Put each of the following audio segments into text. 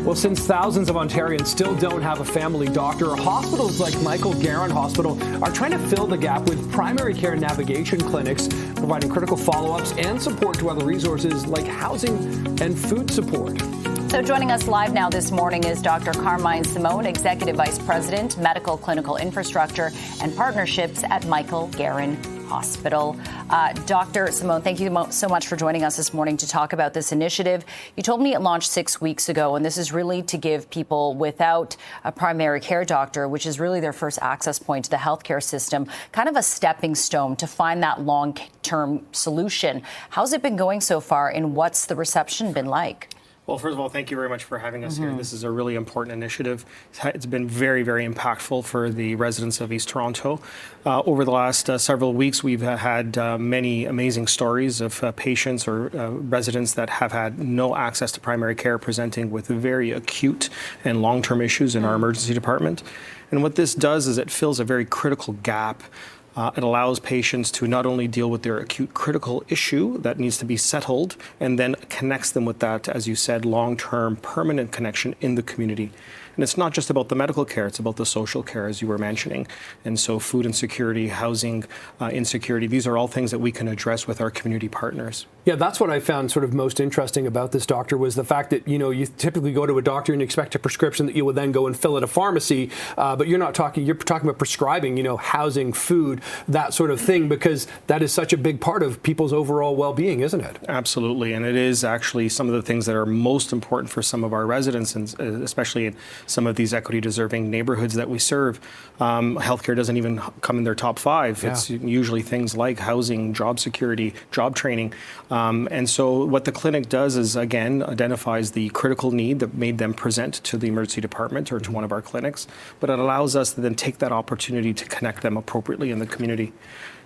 Well, since thousands of Ontarians still don't have a family doctor, hospitals like Garron Hospital are trying to fill the gap with primary care navigation clinics, providing critical follow-ups and support to other resources like housing and food support. So joining us live now this morning is Dr. Carmine Simone, Executive Vice President, Medical Clinical Infrastructure and Partnerships at Garron Hospital. Dr. Simone, thank you so much for joining us this morning to talk about this initiative. You told me it launched 6 weeks ago, and this is really to give people without a primary care doctor, which is really their first access point to the healthcare system, kind of a stepping stone to find that long-term solution. How's it been going so far, and what's the reception been like? Well, first of all, thank you very much for having us here. This is a really important initiative. It's been very, very impactful for the residents of East Toronto. Over the last several weeks, we've had many amazing stories of patients or residents that have had no access to primary care, presenting with very acute and long-term issues in our emergency department. And what this does is it fills a very critical gap. It allows patients to not only deal with their acute critical issue that needs to be settled, and then connects them with that, as you said, long-term permanent connection in the community. And it's not just about the medical care, it's about the social care, as you were mentioning. And so food insecurity, housing insecurity, these are all things that we can address with our community partners. Yeah, that's what I found sort of most interesting about this, doctor, was the fact that, you know, you typically go to a doctor and expect a prescription that you will then go and fill at a pharmacy, but you're talking about prescribing, you know, housing, food, that sort of thing, because that is such a big part of people's overall well-being, isn't it? Absolutely, and it is actually some of the things that are most important for some of our residents, and especially in some of these equity-deserving neighborhoods that we serve. Healthcare doesn't even come in their top 5. Yeah. It's usually things like housing, job security, job training. And so what the clinic does is, again, identifies the critical need that made them present to the emergency department or to one of our clinics, but it allows us to then take that opportunity to connect them appropriately in the community.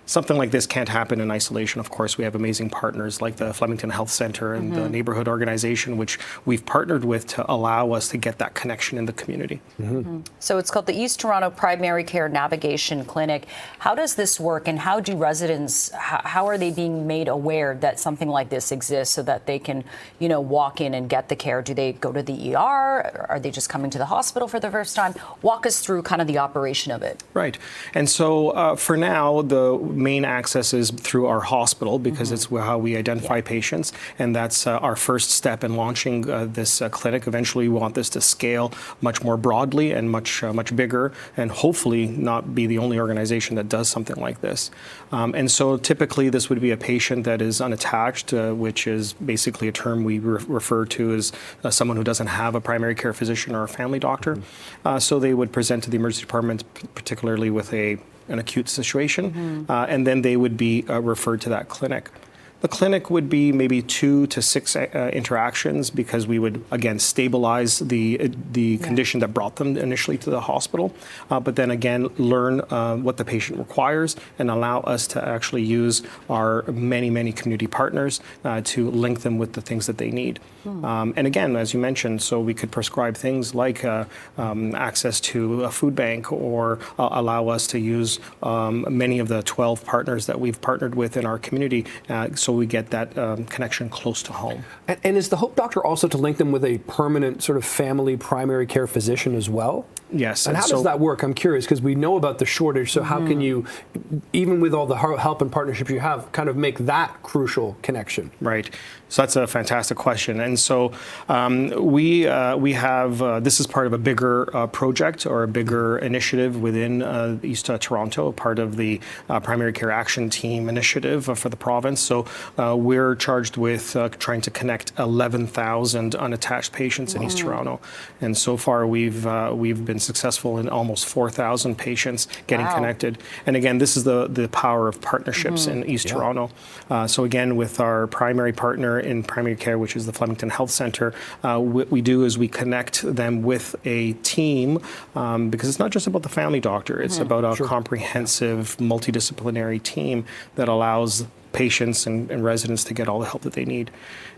Something like this can't happen in isolation. Of course, we have amazing partners like the Flemington Health Center and the neighborhood organization, which we've partnered with to allow us to get that connection in the community. So it's called the East Toronto Primary Care Navigation Clinic. How does this work, and how do residents, how are they being made aware that something like this exists so that they can, you know, walk in and get the care? Do they go to the ER? Are they just coming to the hospital for the first time? Walk us through kind of the operation of it. Right. And so for now, the main access is through our hospital, because it's how we identify patients, and that's our first step in launching this clinic. Eventually, we want this to scale much more broadly and much bigger, and hopefully not be the only organization that does something like this. And so typically this would be a patient that is unattached, which is basically a term we refer to as someone who doesn't have a primary care physician or a family doctor. So they would present to the emergency department, particularly with an acute situation, and then they would be referred to that clinic. The clinic would be maybe 2 to 6 interactions, because we would, again, stabilize the condition that brought them initially to the hospital, but then again learn what the patient requires and allow us to actually use our many community partners to link them with the things that they need. And again, as you mentioned, so we could prescribe things like access to a food bank, or allow us to use many of the 12 partners that we've partnered with in our community, so we get that connection close to home. And is the hope, doctor, also to link them with a permanent sort of family primary care physician as well? Yes. And how does that work? I'm curious, because we know about the shortage, so how can you, even with all the help and partnerships you have, kind of make that crucial connection? Right. So that's a fantastic question. And so we have, this is part of a bigger project or a bigger initiative within East Toronto, part of the Primary Care Action Team initiative for the province. So we're charged with trying to connect 11,000 unattached patients in East Toronto. And so far we've been successful in almost 4,000 patients getting connected. And again, this is the power of partnerships in East Toronto. So again, with our primary partner in primary care, which is the Flemington Health Center, what we do is we connect them with a team, because it's not just about the family doctor, it's about a comprehensive multidisciplinary team that allows patients and residents to get all the help that they need.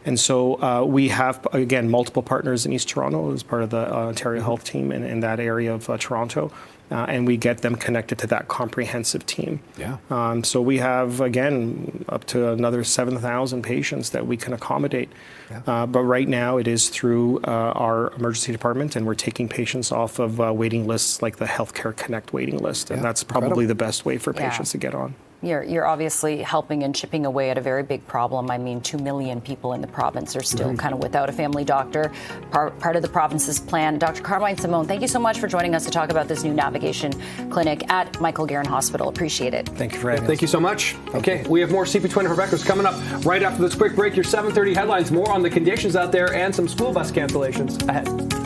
And so we have, again, multiple partners in East Toronto as part of the Ontario Health team in that area of Toronto. And we get them connected to that comprehensive team. Yeah. So we have, again, up to another 7,000 patients that we can accommodate. Yeah. But right now it is through our emergency department, and we're taking patients off of waiting lists like the Healthcare Connect waiting list. And that's probably the best way for patients to get on. You're obviously helping and chipping away at a very big problem. I mean, 2 million people in the province are still kind of without a family doctor, part of the province's plan. Dr. Carmine Simone, thank you so much for joining us to talk about this new navigation clinic at Michael Garron Hospital. Appreciate it. Thank you for having us. Thank you so much. Okay, we have more CP24 Breakfast coming up right after this quick break. Your 7:30 headlines, more on the conditions out there and some school bus cancellations ahead.